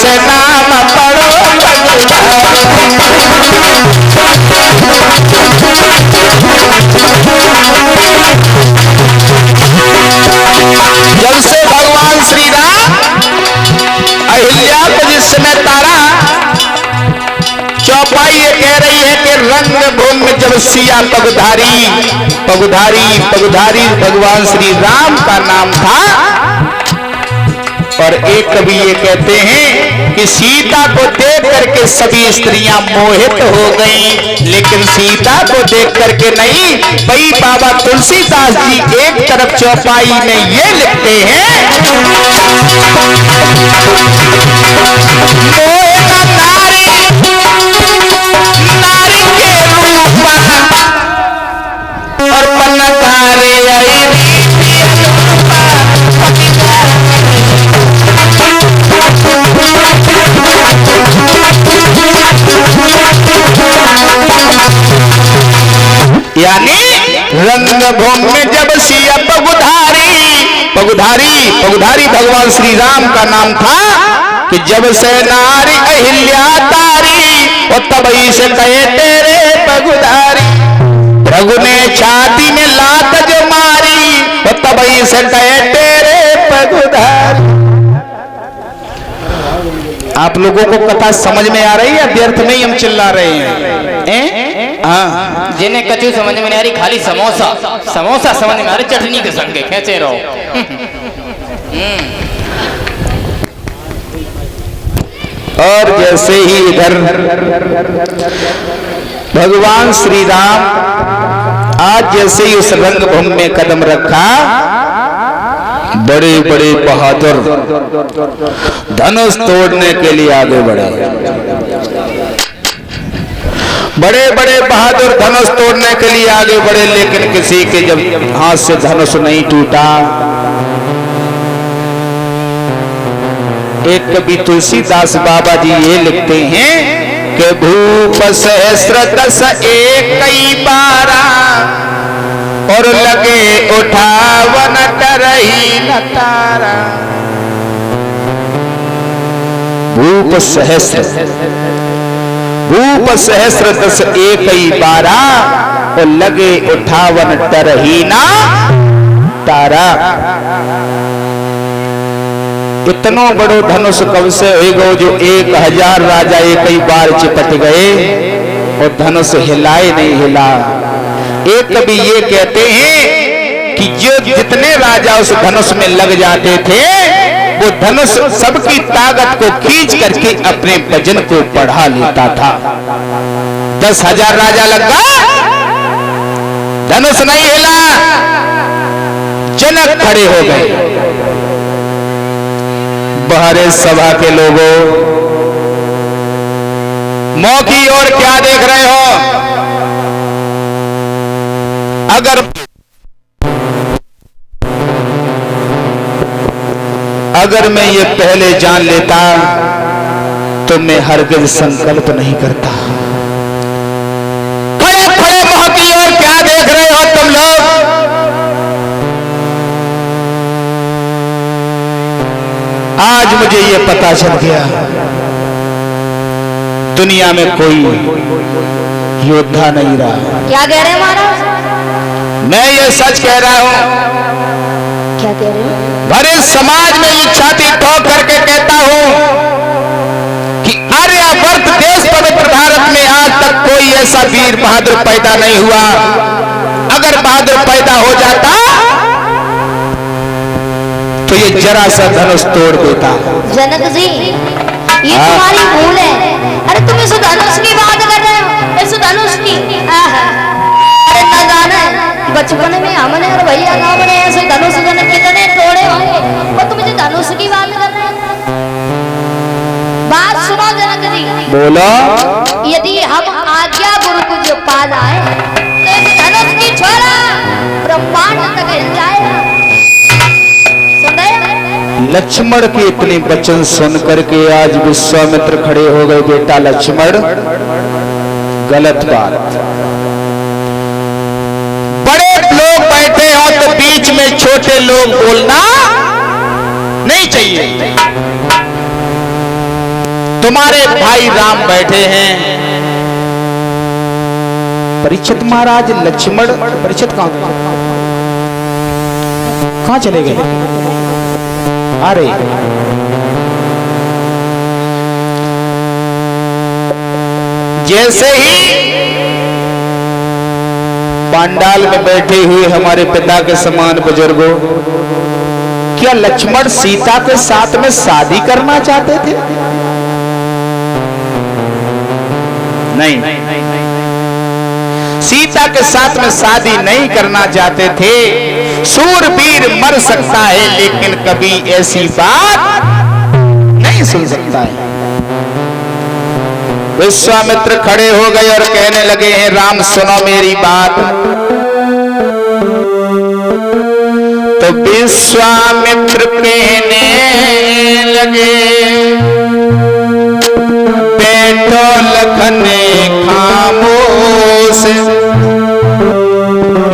से नाम पढ़ो जब से भगवान श्री राम अहिल्या को जिस समय तारा, चौपाई ये कह रही है कि रंग भूमि में जब सिया पगधारी, पगधारी पगधारी भगवान श्री राम का नाम था। और एक कवि ये कहते हैं कि सीता को देख करके सभी स्त्रियां मोहित हो गईं, लेकिन सीता को देख करके नहीं। भाई बाबा तुलसीदास जी एक तरफ चौपाई में ये लिखते हैं, नारी के रूपा और पन्नकारे यानी रंगभूमि में जब सिया पगधारी, पगधारी पगधारी भगवान श्री राम का नाम था कि जब से नारी अहिल्या तारी और तभी से कहे तेरे पगधारी। रघु ने छाती में लात जो मारी और तभी से कहे तेरे पगधारी। आप लोगों को कथा समझ में आ रही है? व्यर्थ में ही हम चिल्ला रहे हैं। हाँ, जिन्हें कचू समझ में नहीं आ रही, खाली समोसा समोसा समझ में आ रही, चटनी के संग खेचे रहो। और जैसे ही इधर भगवान श्री राम आज जैसे ही उस रंगभूमि में कदम रखा, बड़े बड़े बहादुर धनुष तोड़ने के लिए आगे बढ़े। बड़े बड़े बहादुर धनुष तोड़ने के लिए आगे बढ़े, लेकिन किसी के जब हाथ से धनुष नहीं टूटा। एक कवि तुलसीदास बाबा जी ये लिखते हैं कि भूप सहस्र दस एक कई बारा और लगे उठावन तरही न तारा। भूप सहस्र, भूप सहस्र दस एक ही बारा और लगे उठावन तरही ना तारा। इतना बड़ो धनुष कब से होगा जो 1000 राजा एक ही बार चिपट गए और धनुष हिलाए नहीं हिला। एक कवि ये कहते हैं कि जो जितने राजा उस धनुष में लग जाते थे, वो धनुष सबकी ताकत को खींच करके अपने वजन को बढ़ा लेता था। 10,000 राजा लग गए, धनुष नहीं हिला, जनक खड़े हो गए। बाहर सभा के लोगों, मौं की ओर क्या देख रहे हो? अगर मैं ये पहले जान लेता तो मैं हरगिज़ संकल्प नहीं करता। खड़े खड़े मौं की ओर क्या देख रहे हो तुम लोग? आज मुझे ये पता चल गया, दुनिया में कोई योद्धा नहीं रहा। क्या कह रहे हैं महाराज? मैं ये सच कह रहा हूं। क्या कह रहे हैं? भरे समाज में ये छाती ठोक करके कहता हूं कि आर्यावर्त देश पवित्र भारत में आज तक कोई ऐसा वीर बहादुर पैदा नहीं हुआ। अगर बहादुर पैदा हो जाता तो ये जरा सा धनुष तोड़ देता। जनक जी, ये तुम्हारी भूल है। अरे तुम इस धनुष की बात कर रहे हो, इस धनुष की। अरे न जाने बचपन में हमने और भैया गाँव में ऐसे धनुष कितने तोड़े होंगे, और तुम इस धनुष की बात कर रहे हो। बात सुनो जनक जी, बोलो। यदि हम आज्ञा गुरु को जो पा जाए तो इस धनुष की छोरा ब्रह्मांड तक हिल जाएगा। लक्ष्मण के इतने वचन सुन करके आज विश्वामित्र खड़े हो गए। बेटा लक्ष्मण, गलत बात। बड़े लोग बैठे हो तो बीच में छोटे लोग बोलना नहीं चाहिए। तुम्हारे भाई राम बैठे हैं। परीक्षित महाराज लक्ष्मण, परीक्षित कहां चले गए? अरे जैसे ही पांडाल में बैठे हुए हमारे पिता के समान बुजुर्गों, क्या लक्ष्मण सीता के साथ में शादी करना चाहते थे? नहीं, सीता के साथ में शादी नहीं करना चाहते थे। सूरवीर मर सकता है लेकिन कभी ऐसी बात नहीं सुन सकता है। विश्वामित्र खड़े हो गए और कहने लगे हैं, राम सुनो मेरी बात। तो विश्वामित्र कहने लगे, बैठो लखन खामोश,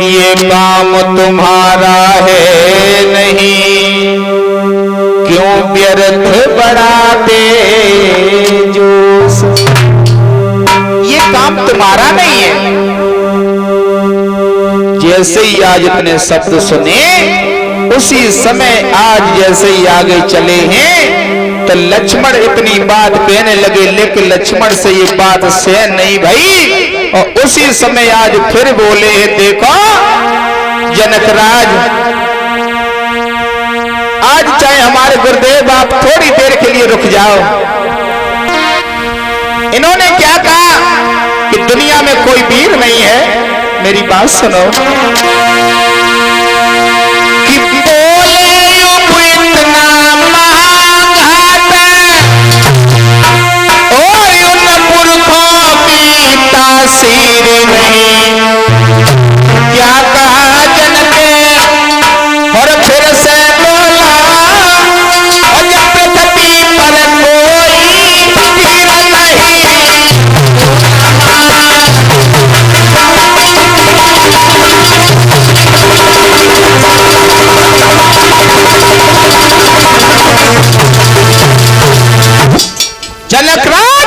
ये काम तुम्हारा है नहीं, क्यों व्यर्थ बढ़ाते जोश। ये काम तुम्हारा नहीं है। जैसे ही आज इतने शब्द सुने, उसी समय आज जैसे ही आगे चले हैं तो लक्ष्मण इतनी बात कहने लगे, लेकिन लक्ष्मण से ये बात सहन नहीं भई और उसी समय आज फिर बोले, देखो जनकराज, आज चाहे हमारे गुरुदेव आप थोड़ी देर के लिए रुक जाओ। इन्होंने क्या कहा कि दुनिया में कोई वीर नहीं है। मेरी बात सुनो कि बोले इतना महाघात और उन पुरखों की तासीर नहीं, क्या कहा जनक और फिर से बोला, और जब पृथ्वी पर कोई वीर नहीं, जनकराज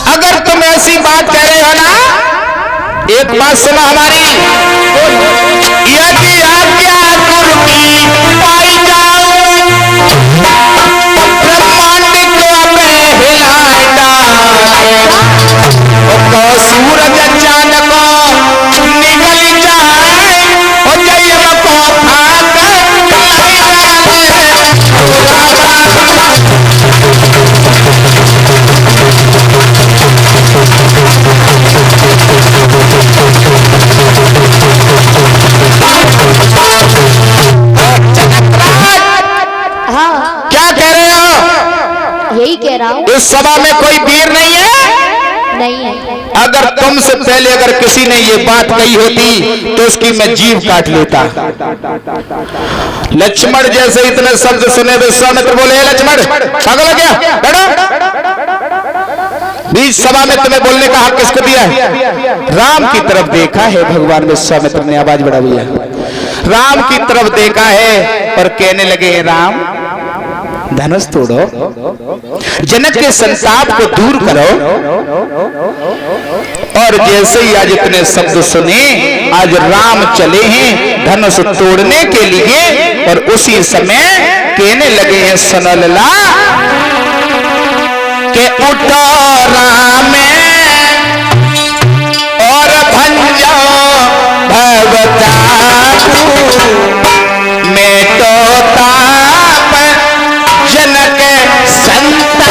अगर तुम ऐसी बात कह रहे हो ना, एक बात सुनो हमारी, यदि आज्ञा गुरु की पाई जाओ, ब्रह्मांड को मैं हिलाए डाले, तो सूरज अचानक निकल जाए और जय को खाकर यही कह रहा हूँ, इस सभा में कोई वीर नहीं है। नहीं है। अगर तुमसे पहले अगर किसी ने ये बात कही होती तो उसकी मैं जीभ काट लेता। लक्ष्मण जैसे इतने शब्द सुने, विश्वामित्र बोले, लक्ष्मण पागल हो गया, बैठो। बीच सभा में तुम्हें बोलने का हक किसको दिया है? राम की तरफ देखा है भगवान विश्वामित्र ने, आवाज बढ़ा दिया, राम की तरफ देखा है और कहने लगे, राम धनुष तोड़ो, जनक के संताप को दूर करो। और जैसे ही आज इतने शब्द सुने, आज राम चले हैं धनुष तोड़ने के लिए और उसी समय कहने लगे हैं, सुनो लला के उठो राम और भंजो भवतापु, मैं तो ताप जनक संताप।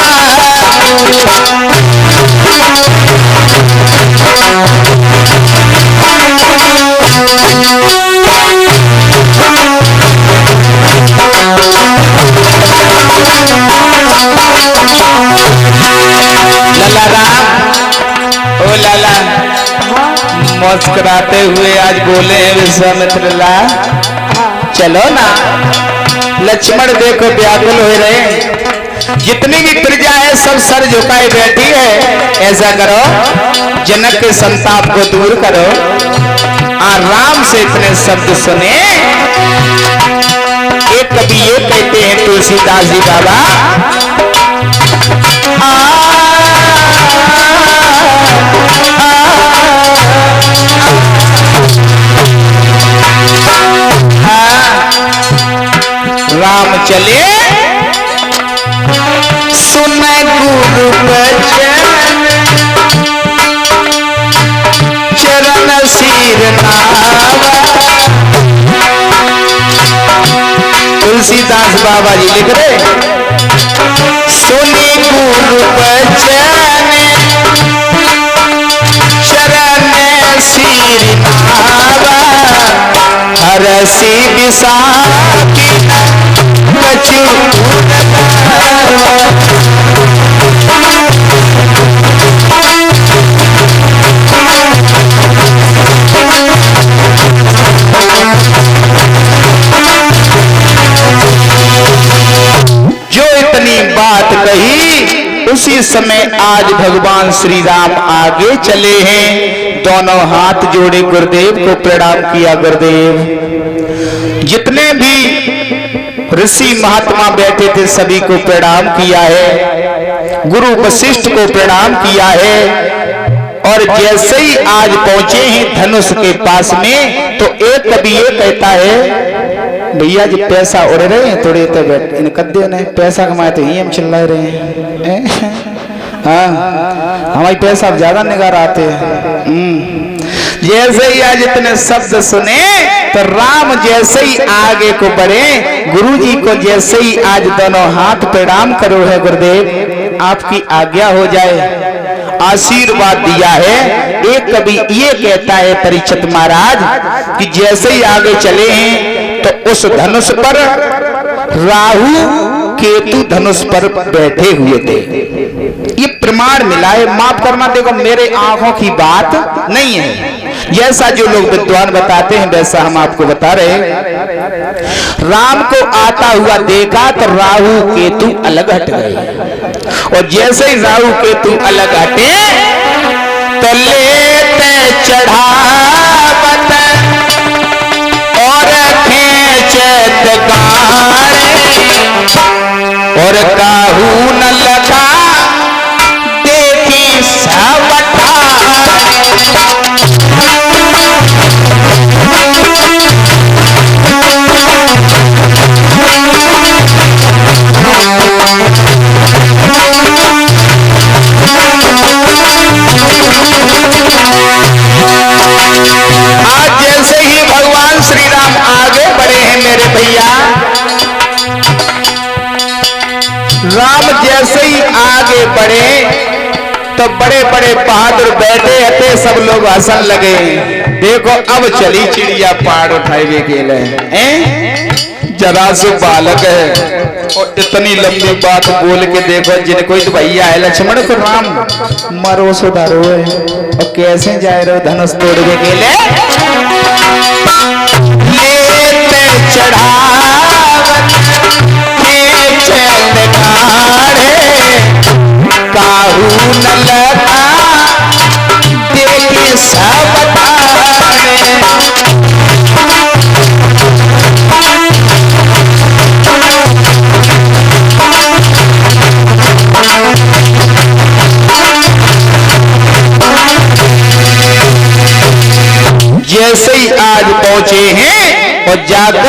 लला राम, ओ लला, मुस्कुराते हुए आज बोले हैं विश्वामित्र ला, चलो ना। लक्ष्मण देखो व्याकुल हो रहे, जितनी भी प्रजा है सब सर झुकाए बैठी है। ऐसा करो, जनक के संताप को दूर करो। आराम से इतने शब्द सुने। एक कवि ये कहते हैं तुलसीदास जी बाबा, राम चले सुन गुरु बचन चरण सिर नावा। तुलसीदास बाबा जी लिख रहे सुनी गुरु बचन चरण सिर नावा। हरसी विसाखी कछु जो इतनी बात कही उसी समय आज भगवान श्री राम आगे चले हैं। दोनों हाथ जोड़े गुरुदेव को प्रणाम किया। गुरुदेव जितने भी ऋषि महात्मा बैठे थे सभी को प्रणाम किया है। गुरु वशिष्ठ को प्रणाम किया है। और जैसे ही आज पहुंचे हैं धनुष के पास में तो एक कवि ये कहता है भैया जी पैसा उड़ रहे हैं थोड़े तो बैठ इन कद्दे ने पैसा कमाए तो ही हम चिल्ला रहे हैं। हाँ हमारी पैसा अब ज्यादा निगार आते हैं। जैसे ही आज इतने शब्द सुने तो राम जैसे ही आगे को बढ़े गुरुजी को जैसे ही आज दोनों हाथ प्रणाम करो है गुरुदेव आपकी आज्ञा हो जाए आशीर्वाद दिया है। एक कवि ये कहता है परीक्षित महाराज कि जैसे ही आगे चले हैं तो उस धनुष पर राहु केतु धनुष पर बैठे हुए थे। ये प्रमाण मिला है। माफ करना देखो मेरे आंखों की बात नहीं है। जैसा जो लोग विद्वान बताते हैं वैसा हम आपको बता रहे हैं। राम को आता हुआ देखा तो राहु केतु अलग हट गए और जैसे ही राहु केतु अलग हटे तो लेते चढ़ावत और खेचत गारे और काहू न लगा देखी सवटा। आज जैसे ही भगवान श्री राम आगे बढ़े हैं मेरे भैया राम जैसे ही आगे बढ़े तो बड़े बड़े बहादुर बैठे थे सब लोग हंसन लगे। देखो अब चली चिड़िया पहाड़ उठाए के लिए जरा से बालक है और इतनी लंबी बात बोल के देखो जिनको तो भैया है लक्ष्मण को राम मरो सुधारो है और कैसे जाए रहे धनुष तोड़ने के लिए लेते चढ़ावत काहू न लगा देखी सबटा। जैसे ही आज पहुंचे हैं और जाकर